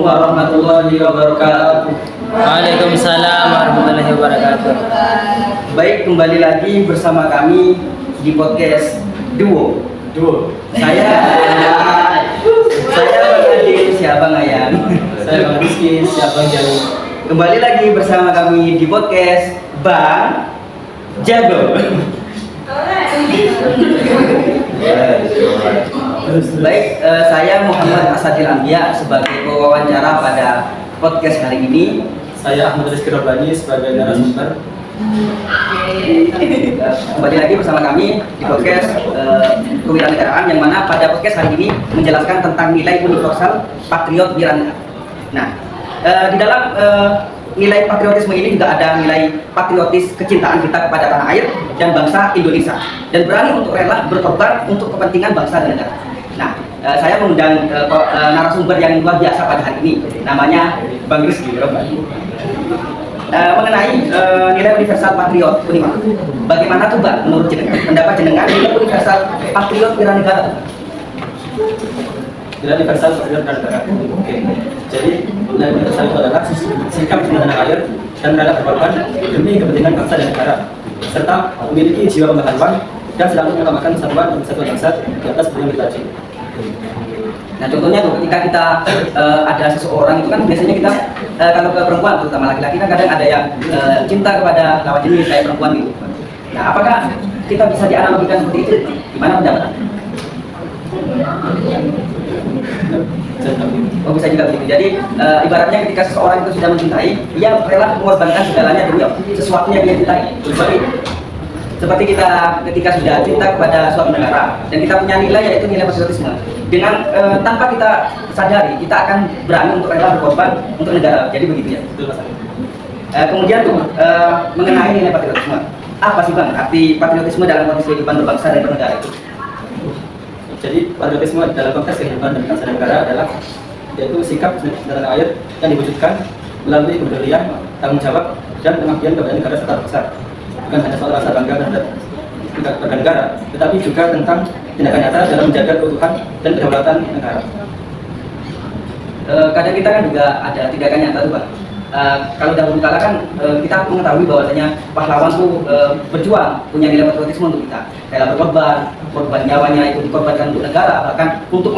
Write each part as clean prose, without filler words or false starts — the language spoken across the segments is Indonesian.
warahmatullahi wabarakatuh. Waalaikumsalam warahmatullahi wabarakatuh. Baik, kembali lagi bersama kami di podcast Duo. Saya Bang Adi, siapa Ngayan? Saya Bang Rizky, siapa Jalu. Kembali lagi bersama kami di podcast Bang Jago. Baik, saya Muhammad Asadil Ambia sebagai pewawancara pada podcast hari ini. Saya Ahmad Rizky Robbani sebagai narasumber. Kembali lagi bersama kami di podcast Kewirausahaan, yang mana pada podcast hari ini menjelaskan tentang nilai universal patriot Wiranegara. Nah, di dalam nilai patriotisme ini juga ada nilai patriotis kecintaan kita kepada tanah air dan bangsa Indonesia, dan berani untuk rela berkorban untuk kepentingan bangsa dan negara. Nah, saya mengundang narasumber yang luar biasa pada hari ini, namanya Bang Rizky Robbani. Mengenai nilai universal patriot Unima, bagaimana tuh Bang menurut jenengan, pendapat jenengan nilai universal patriot Wiranegara? Nilai universal patriot Wiranegara. Oke. Jadi nilai universal itu adalah sikap cinta tanah air dan rela berkorban demi kepentingan bangsa dan negara, serta memiliki jiwa pemberanian dan selalu mengutamakan persatuan dan kesatuan bangsa di atas priorisasi. Nah, contohnya tuh ketika kita ada seseorang itu kan biasanya kita kalau ke perempuan, terutama laki-laki, kan kadang ada yang cinta kepada lawan jenis kayak perempuan gitu. Nah, apakah kita bisa dianalogikan seperti itu? Gimana pendapat? Oh, bisa juga begitu. Jadi ibaratnya ketika seseorang itu sudah mencintai, ia rela mengorbankan segalanya demi sesuatu yang dia cintai. Seperti kita ketika sudah cinta kepada suatu negara dan kita punya nilai, yaitu nilai patriotisme. Dengan tanpa kita sadari, kita akan berani untuk rela berkorban untuk negara. Jadi begitu ya. Betul, Mas. Kemudian tuh mengenai nilai patriotisme, apa sih Bang arti patriotisme dalam konteks kehidupan berbangsa dan bernegara itu? Jadi patriotisme dalam konteks kehidupan dan bangsa dan negara adalah yaitu sikap cinta tanah air yang diwujudkan melalui kepedulian, tanggung jawab, dan pengabdian kepada negara serta bangsa. Bukan hanya soal rasa bangga terhadap negara, tetapi juga tentang tindakan nyata dalam menjaga keutuhan dan kedaulatan negara. Kadang kita kan juga ada tindakan nyata tuh Bang. Kalau dahulu kala kan kita mengetahui bahwasanya pahlawan tuh berjuang, punya nilai patriotisme untuk kita, rela korban nyawanya itu dikorbankan untuk negara, bahkan untuk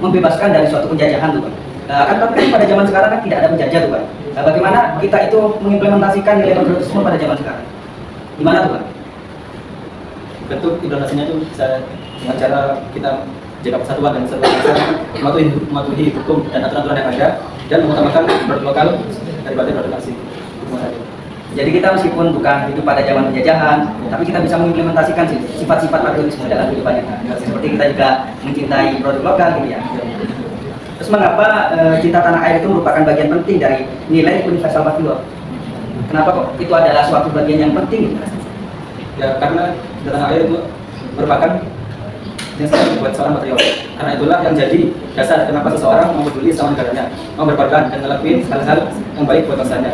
membebaskan dari suatu penjajahan tuh Bang. Tapi pada zaman sekarang kan tidak ada penjajah tuh Bang. Bagaimana kita itu mengimplementasikan nilai patriotisme pada zaman sekarang? Gimana tuh Bang? Bentuk implementasinya itu bisa dengan cara kita jaga persatuan dan kesatuan bangsa, mematuhi hukum dan aturan-aturan yang ada, dan mengutamakan produk lokal daripada produk asing. Jadi kita meskipun bukan hidup pada zaman penjajahan, tapi kita bisa mengimplementasikan sifat-sifat patriotisme dalam kehidupannya. Seperti kita juga mencintai produk lokal gitu ya. Terus mengapa cinta tanah air itu merupakan bagian penting dari nilai universal patriot? Kenapa kok itu adalah suatu bagian yang penting? Ya, karena cinta tanah air itu merupakan yang sangat buat seorang patriot. Karena itulah yang jadi dasar kenapa seseorang mau peduli sama negaranya, mau berkorban dan ngelakuin hal-hal yang baik buat bangsanya.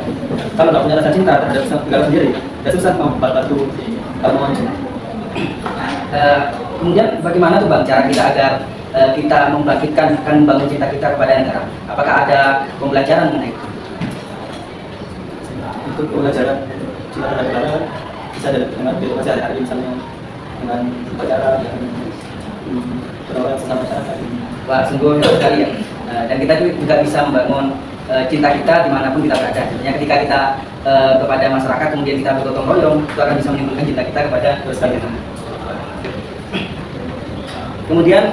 Kalau nggak punya rasa cinta terhadap negara sendiri, ya susah mau bantu kalau mau cinta. Kemudian bagaimana tuh Bang cara kita agar kita membangkitkan akan membangun cinta kita kepada negara? Apakah ada pembelajaran mengenai itu? Untuk pembelajaran cinta terhadap negara bisa dengan kehidupan sehari-hari, misalnya dengan upacara dan orang sesama masyarakat. Wah, sungguh hebat sekali ya. Dan kita juga bisa membangun cinta kita dimanapun kita berada. Artinya ketika kita kepada masyarakat kemudian kita bergotong royong, itu akan bisa menimbulkan cinta kita kepada masyarakat. Kemudian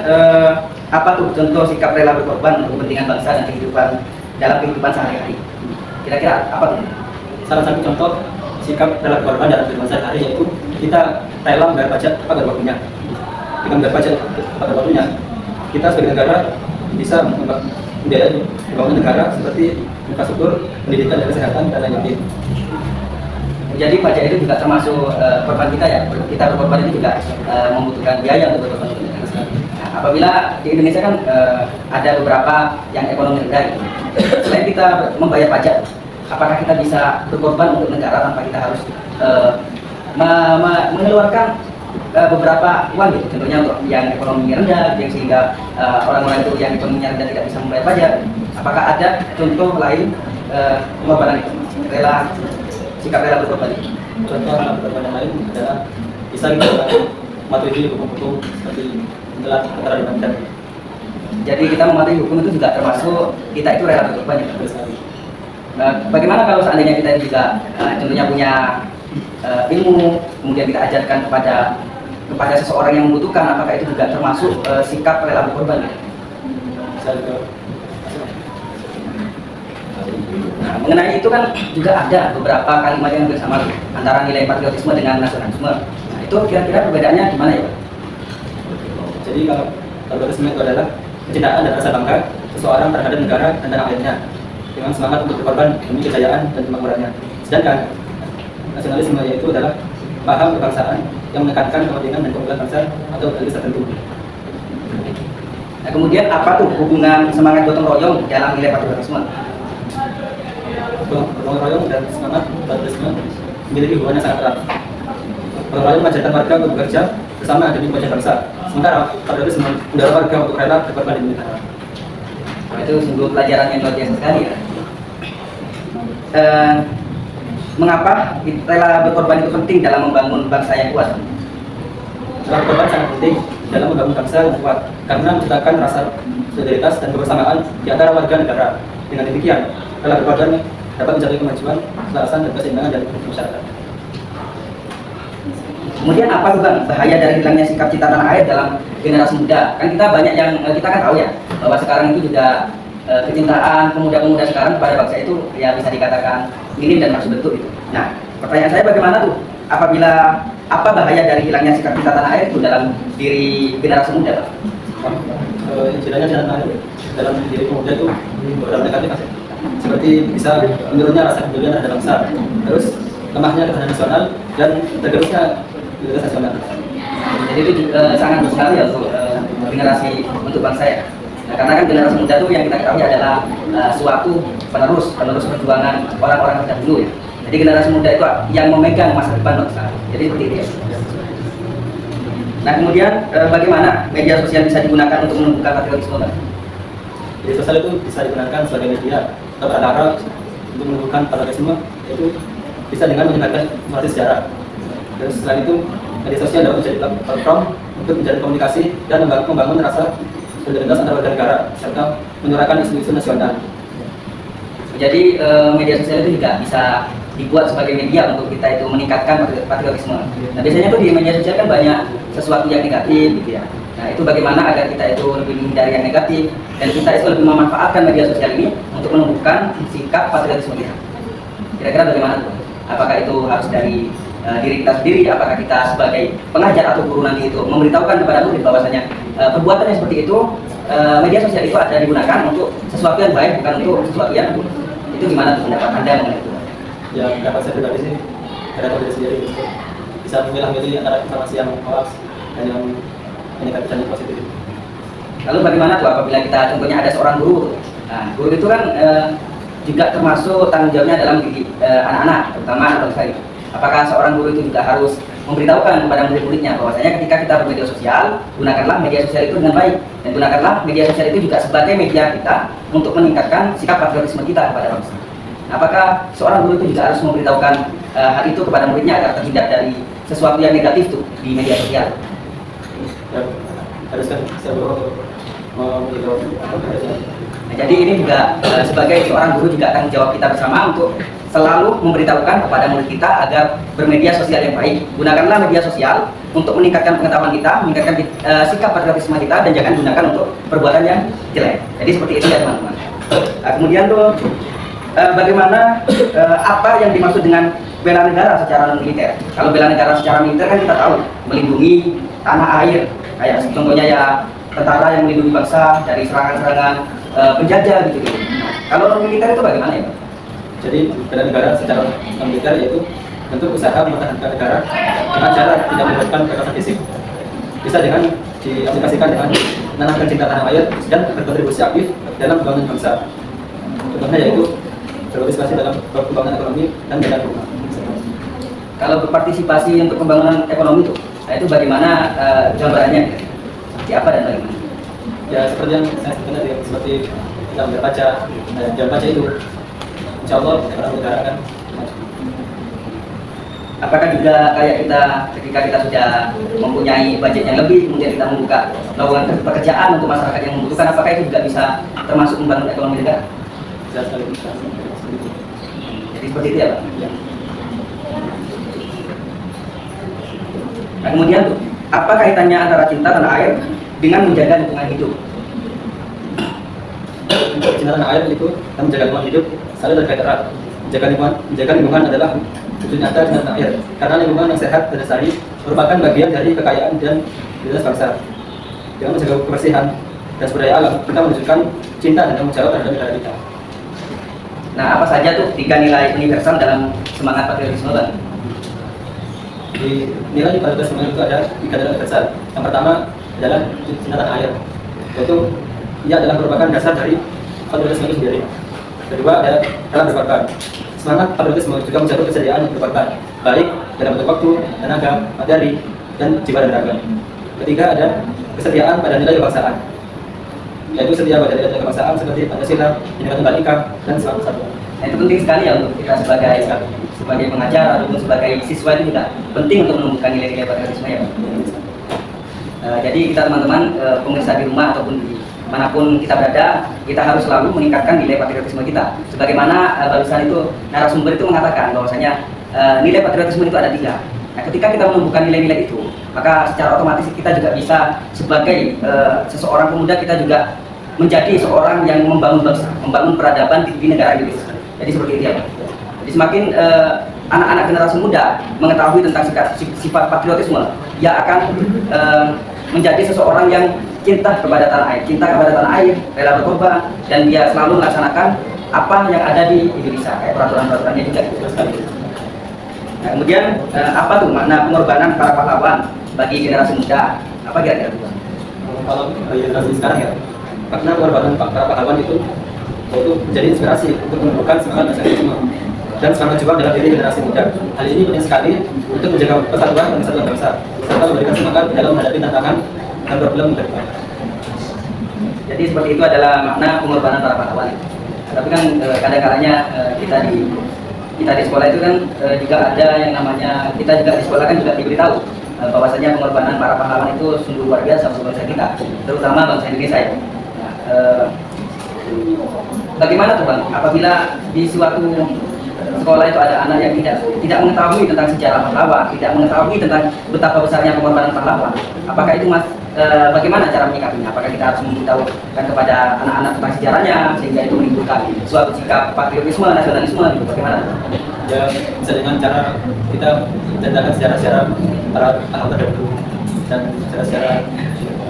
apa tuh contoh sikap rela berkorban untuk kepentingan bangsa dan kehidupan dalam kehidupan sehari-hari? Kira-kira apa tuh? Salah satu contoh sikap rela berkorban dalam kehidupan sehari-hari yaitu kita rela membayar pajak pada waktunya. Dengan membayar pajak pada waktunya, kita sebagai negara bisa membiayai pembangunan negara seperti infrastruktur, pendidikan, dan kesehatan, dan lain-lain. Jadi pajak itu juga termasuk korban kita ya. Kita berkorban itu juga membutuhkan biaya untuk berkorban. Nah, apabila di Indonesia kan ada beberapa yang ekonomi rendah, gitu. Selain kita membayar pajak, apakah kita bisa berkorban untuk negara tanpa kita harus mengeluarkan beberapa uang gitu, contohnya untuk yang ekonomi rendah, yang sehingga orang-orang itu yang ekonominya rendah tidak bisa membayar pajak. Apakah ada contoh lain pengorbanan itu, sikap rela berkorban? Contoh pengorbanan yang lain adalah bisa kita mematuhi hukum-hukum seperti menjelat antara dan. Jadi kita mematuhi hukum itu juga termasuk kita itu rela berkorban ya. Bagaimana kalau seandainya kita juga contohnya punya ilmu, kemudian kita ajarkan kepada seseorang yang membutuhkan, apakah itu juga termasuk sikap rela berkorban? Nah, mengenai itu kan juga ada beberapa kalimat yang bersama antara nilai patriotisme dengan nasionalisme. Nah, itu kira-kira perbedaannya gimana ya Pak? Jadi kalau patriotisme itu adalah kecintaan dan rasa bangga seseorang terhadap negara dan tanah airnya dengan semangat untuk berkorban demi kejayaan dan kemakmurannya. Sedangkan nasionalisme yaitu adalah paham kebangsaan yang menekankan kepentingan dan keunggulan bangsa atau garis tertentu. Nah, kemudian apa tuh hubungan semangat gotong royong dalam nilai patriotisme? Gotong royong dan semangat patriotisme memiliki hubungan yang sangat erat. Gotong royong mengajarkan warga untuk bekerja bersama demi kemajuan bangsa, sementara patriotisme mendorong warga untuk rela berkorban demi negara. Nah, itu sungguh pelajaran yang luar biasa sekali ya. Mengapa rela berkorban itu penting dalam membangun bangsa yang kuat? Rela berkorban sangat penting dalam membangun bangsa yang kuat karena menciptakan rasa solidaritas dan kebersamaan di antara warga negara. Dengan demikian, rela berkorban dapat mencapai kemajuan, keselarasan dan keseimbangan dari masyarakat. Kemudian apa tuh Bang bahaya dari hilangnya sikap cinta tanah air dalam generasi muda? Kan kita banyak yang kita kan tahu ya bahwa sekarang itu juga kecintaan pemuda-pemuda sekarang kepada bangsa itu ya bisa dikatakan minim dan masih bentuk itu. Nah, pertanyaan saya bagaimana tuh apa bahaya dari hilangnya sikap cinta tanah air itu dalam diri generasi muda? Istilahnya cinta tanah air dalam diri pemuda itu beberapa negatif seperti bisa menurunnya rasa kepedulian terhadap bangsa, terus lemahnya ketahanan nasional dan tergerusnya identitas nasional. Jadi itu sangat bersekali ya untuk generasi untuk bangsa ya. Nah, karena kan generasi muda itu yang kita ketahui adalah suatu penerus perjuangan orang-orang terdahulu ya. Jadi generasi muda itu yang memegang masa depan bangsa. Jadi seperti itu ya. Nah, kemudian bagaimana media sosial bisa digunakan untuk menumbuhkan patriotisme? Media sosial itu bisa digunakan sebagai media atau perantara untuk menumbuhkan patriotisme, yaitu bisa dengan menyebarkan informasi sejarah. Terus selain itu, media sosial dapat menjadi platform untuk menjalin komunikasi dan membangun rasa solidaritas antar warga negara serta menyuarakan isu-isu nasional. Jadi media sosial itu juga bisa dibuat sebagai media untuk kita itu meningkatkan patriotisme. Nah, biasanya tuh di media sosial kan banyak sesuatu yang negatif gitu ya. Nah, itu bagaimana agar kita itu lebih menghindari yang negatif dan kita itu lebih memanfaatkan media sosial ini untuk menumbuhkan sikap patriotisme kita. Kira-kira bagaimana tuh? Apakah itu harus dari diri kita sendiri? Apakah kita sebagai pengajar atau guru nanti itu memberitahukan kepada murid bahwasanya perbuatan yang seperti itu media sosial itu ada digunakan untuk sesuatu yang baik, bukan untuk sesuatu yang buruk. Itu gimana tuh pendapat Anda mengenai itu? Ya, pendapat saya pribadi sih, karena diri sendiri bisa memilah-milih antara informasi yang hoax dan yang negatif dan yang positif. Lalu bagaimana tuh apabila kita contohnya ada seorang guru? Nah, guru itu kan juga termasuk tanggung jawabnya dalam mendidik anak-anak, terutama anak bangsa itu. Apakah seorang guru itu juga harus memberitahukan kepada murid-muridnya bahwasanya ketika kita bermedia sosial, gunakanlah media sosial itu dengan baik dan gunakanlah media sosial itu juga sebagai media kita untuk meningkatkan sikap patriotisme kita kepada bangsa. Apakah seorang guru itu juga harus memberitahukan hal itu kepada muridnya agar terhindar dari sesuatu yang negatif tuh di media sosial? Ya, harus kan saya memberitahu. Nah, jadi ini juga sebagai seorang guru juga tanggung jawab kita bersama untuk selalu memberitahukan kepada murid kita agar bermedia sosial yang baik. Gunakanlah media sosial untuk meningkatkan pengetahuan kita, meningkatkan sikap patriotisme kita, dan jangan gunakan untuk perbuatan yang jelek. Jadi seperti itu ya teman-teman. Nah, kemudian tuh bagaimana apa yang dimaksud dengan bela negara secara non militer? Kalau bela negara secara militer kan kita tahu melindungi tanah air, kayak contohnya ya tentara yang melindungi bangsa dari serangan-serangan penjajah gitu. Kalau non militer itu bagaimana ya Pak? Jadi bela negara secara militer yaitu bentuk usaha mempertahankan negara dengan cara tidak melibatkan kekerasan fisik. Bisa dengan diaplikasikan dengan menanamkan cinta tanah air dan berkontribusi aktif dalam pembangunan bangsa. Contohnya yaitu berpartisipasi dalam pembangunan ekonomi dan bela negara. Kalau berpartisipasi untuk pembangunan ekonomi itu Nah itu bagaimana gambarannya? Seperti apa dan bagaimana? Ya seperti yang saya sebutkan tadi, seperti kita berbaca, dan baca itu, insya Allah orang negara akan maju. Apakah juga kayak kita ketika kita sudah mempunyai budget yang lebih, kemudian kita membuka lowongan pekerjaan untuk masyarakat yang membutuhkan, apakah itu juga bisa termasuk membangun ekonomi negara? Bisa sekali bisa. Jadi seperti itu ya Pak? Ya. Nah kemudian tuh, apa kaitannya antara cinta tanah air dengan menjaga lingkungan hidup? Cinta tanah air itu dan menjaga lingkungan hidup saling terkait erat. Menjaga lingkungan adalah wujud nyata cinta tanah air, karena lingkungan yang sehat dan lestari merupakan bagian dari kekayaan dan identitas bangsa. Dengan menjaga kebersihan dan sumber daya alam, kita menunjukkan cinta dan tanggung jawab terhadap negara kita. Nah apa saja tuh 3 nilai universal dalam semangat patriotisme Bang? Di nilai patriotisme itu ada 3 nilai universal. Yang pertama adalah cinta tanah air, yaitu ia adalah merupakan dasar dari patriotisme itu sendiri. Kedua ada rela berkorban. Semangat patriotisme juga mencakup kesediaan berkorban, baik dalam bentuk waktu, tenaga, materi, dan jiwa dan raga. Ketiga ada kesetiaan pada nilai kebangsaan, yaitu setia pada nilai kebangsaan seperti Pancasila, Bhinneka Tunggal Ika, dan Salam Persatuan. Nah, itu penting sekali ya untuk kita sebagai pengajar ataupun sebagai siswa itu juga penting untuk menumbuhkan nilai-nilai patriotisme ya Pak. Jadi kita teman-teman pemirsa di rumah ataupun di manapun kita berada, kita harus selalu meningkatkan nilai patriotisme kita. Sebagaimana barusan itu narasumber itu mengatakan bahwasanya nilai patriotisme itu ada 3. Nah, ketika kita menumbuhkan nilai-nilai itu, maka secara otomatis kita juga bisa sebagai seseorang pemuda, kita juga menjadi seorang yang membangun bangsa, membangun peradaban di negara Indonesia. Jadi seperti itu ya Pak. Jadi semakin anak-anak generasi muda mengetahui tentang sifat patriotisme, ia akan menjadi seseorang yang cinta kepada tanah air, rela berkorban, dan dia selalu melaksanakan apa yang ada di Indonesia, kayak peraturan-peraturannya juga. Nah, kemudian apa tuh makna pengorbanan para pahlawan bagi generasi muda? Apa kira-kira? Kalau bagi generasi sekarang ya, makna pengorbanan para pahlawan itu yaitu menjadi inspirasi untuk menumbuhkan semangat nasionalisme dan semangat juang dalam diri generasi muda. Hal ini penting sekali untuk menjaga persatuan dan kesatuan bangsa, serta memberikan semangat dalam menghadapi tantangan dan problem ke depan. Jadi seperti itu adalah makna pengorbanan para pahlawan. Tapi kan kadang-kadangnya kita di sekolah itu kan juga ada yang namanya, kita juga di sekolah kan juga diberitahu bahwasanya pengorbanan para pahlawan itu sungguh luar biasa untuk bangsa kita, terutama bangsa Indonesia ya. Bagaimana tuh Bang, apabila di suatu sekolah itu ada anak yang tidak mengetahui tentang sejarah pahlawan, tidak mengetahui tentang betapa besarnya pengorbanan pahlawan, apakah itu bagaimana cara menyikapinya? Apakah kita harus memberitahukan kepada anak-anak tentang sejarahnya sehingga itu menimbulkan suatu sikap patriotisme, nasionalisme, gitu? Bagaimana? Ya bisa dengan cara kita menceritakan sejarah-sejarah para pahlawan terdahulu dan sejarah-sejarah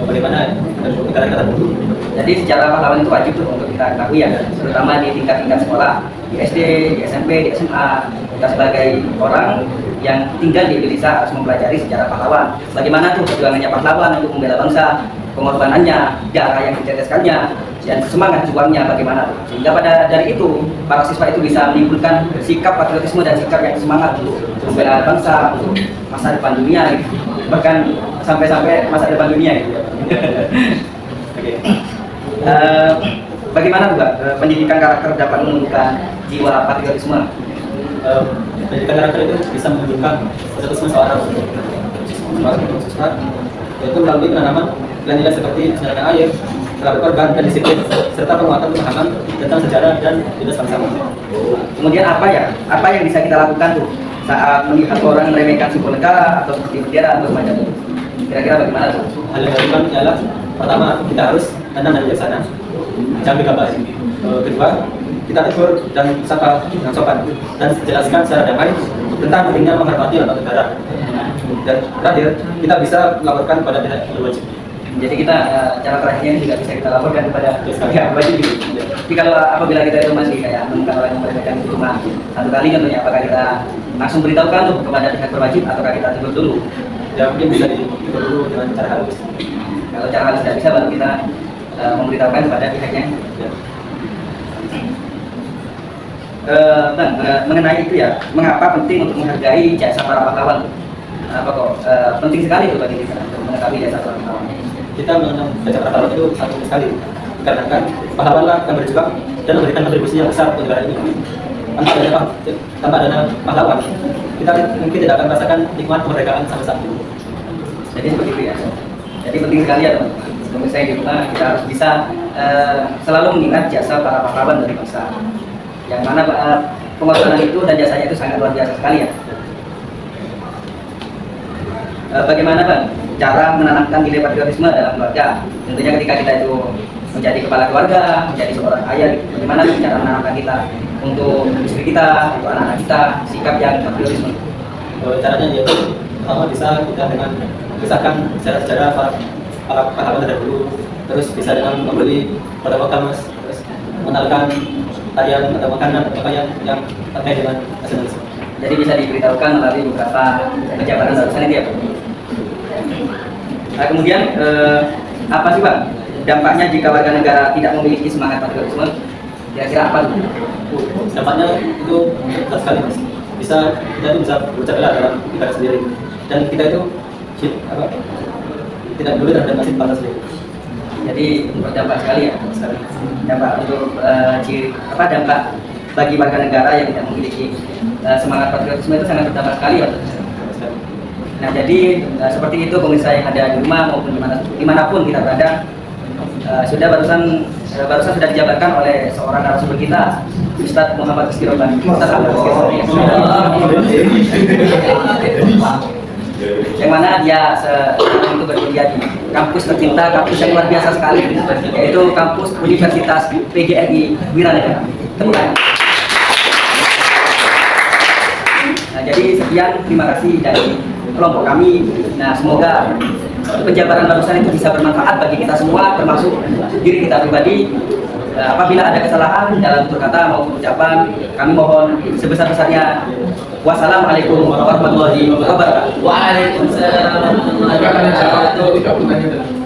bagaimana negara kita terdahulu. Jadi sejarah pahlawan itu wajib tuh untuk kita ketahui ya, terutama di tingkat-tingkat sekolah, di SD, di SMP, di SMA. Kita sebagai orang yang tinggal di Indonesia harus mempelajari sejarah pahlawan. Bagaimana tuh perjuangannya pahlawan untuk membela bangsa, pengorbanannya, darah yang diteteskannya, dan semangat juangnya bagaimana tuh. Sehingga pada dari itu, para siswa itu bisa menimbulkan sikap patriotisme dan sikap yang semangat untuk membela bangsa, untuk masa depan dunia, gitu. Bahkan sampai masa depan dunia gitu. Oke. Bagaimana juga pendidikan karakter dapat menumbuhkan jiwa patriotisme? Pendidikan karakter itu bisa menunjukkan patriotisme seorang siswa, yaitu melalui penanaman nilai-nilai seperti cinta tanah air, rela berkorban, dan disiplin, serta penguatan pemahaman tentang sejarah dan identitas bangsa. Kemudian apa yang bisa kita lakukan tuh saat melihat orang meremehkan simbol negara atau seperti bendera atau semacam itu? Kira-kira bagaimana tuh? Hal yang dilakukan adalah pertama, kita harus tenang dan bijaksana, jangan gegabah. Kedua, kita tegur dan sapa dengan sopan dan jelaskan secara damai tentang pentingnya menghormati lembaga negara. Dan terakhir, kita bisa melaporkan kepada pihak yang berwajib. Jadi kita cara terakhirnya ini juga bisa kita laporkan kepada pihak berwajib. Tapi kalau apabila kita itu masih kayak menemukan orang yang meremehkan itu cuma satu kali contohnya, apakah kita langsung beritahukan tuh kepada pihak berwajib ataukah kita tegur dulu? Ya mungkin bisa ditegur dulu dengan cara halus. Kalau cara halus tidak bisa, baru kita memberitahukan kepada pihaknya. Ya. Bang, mengenai itu ya, mengapa penting untuk menghargai jasa para pahlawan? apa kok penting sekali itu bagi kita untuk mengetahui jasa seorang pahlawan. Kita mengenal jasa para pahlawan itu sangat penting sekali, dikarenakan pahlawanlah yang berjuang dan memberikan kontribusi yang besar untuk negara ini. Tanpa adanya pahlawan, kita mungkin tidak akan merasakan nikmat kemerdekaan sampai saat ini. Jadi seperti itu ya. Jadi penting sekali ya teman-teman. Seperti saya di rumah kita harus bisa selalu mengingat jasa para pahlawan dari bangsa. Yang mana pengorbanan itu dan jasanya itu sangat luar biasa sekali ya. Bagaimana Bang cara menanamkan nilai patriotisme dalam keluarga? Tentunya ketika kita itu menjadi kepala keluarga, menjadi seorang ayah, bagaimana cara menanamkan kita untuk istri kita, untuk anak-anak kita sikap yang patriotisme? Caranya yaitu pertama bisa kita dengan mengisahkan sejarah-sejarah para pahlawan terdahulu, terus bisa dengan membeli produk lokal Mas, terus mengenalkan tarian atau makanan pakaian yang terkait dengan nasionalisme. Jadi bisa diberitahukan melalui beberapa penjabaran barusan itu ya Pak. Nah, kemudian apa sih Pak dampaknya jika warga negara tidak memiliki semangat patriotisme? Kira-kira apa tuh? Dampaknya itu besar sekali Mas. Kita itu bisa berucap bela dalam negara sendiri, dan kita itu tidak peduli terhadap nasib bangsa sendiri. Jadi berdampak sekali ya, dampak untuk dampak bagi warga negara yang tidak memiliki semangat patriotisme itu sangat berdampak sekali ya. Nah jadi seperti itu pemirsa yang ada di rumah maupun dimanapun kita berada, barusan sudah dijabarkan oleh seorang narasumber kita, Ustadz Muhammad Rizky Robbani. Yang mana dia itu berkuliah di kampus tercinta, kampus yang luar biasa sekali, yaitu kampus Universitas PGRI Wiranegara. Tepuk tangan. Nah, jadi sekian, terima kasih dari kelompok kami. Nah, semoga penjabaran barusan itu bisa bermanfaat bagi kita semua, termasuk diri kita pribadi. Apabila ada kesalahan dalam berkata maupun ucapan, kami mohon sebesar-besarnya. Wassalamualaikum warahmatullahi wabarakatuh. Waalaikumsalam warahmatullahi wabarakatuh.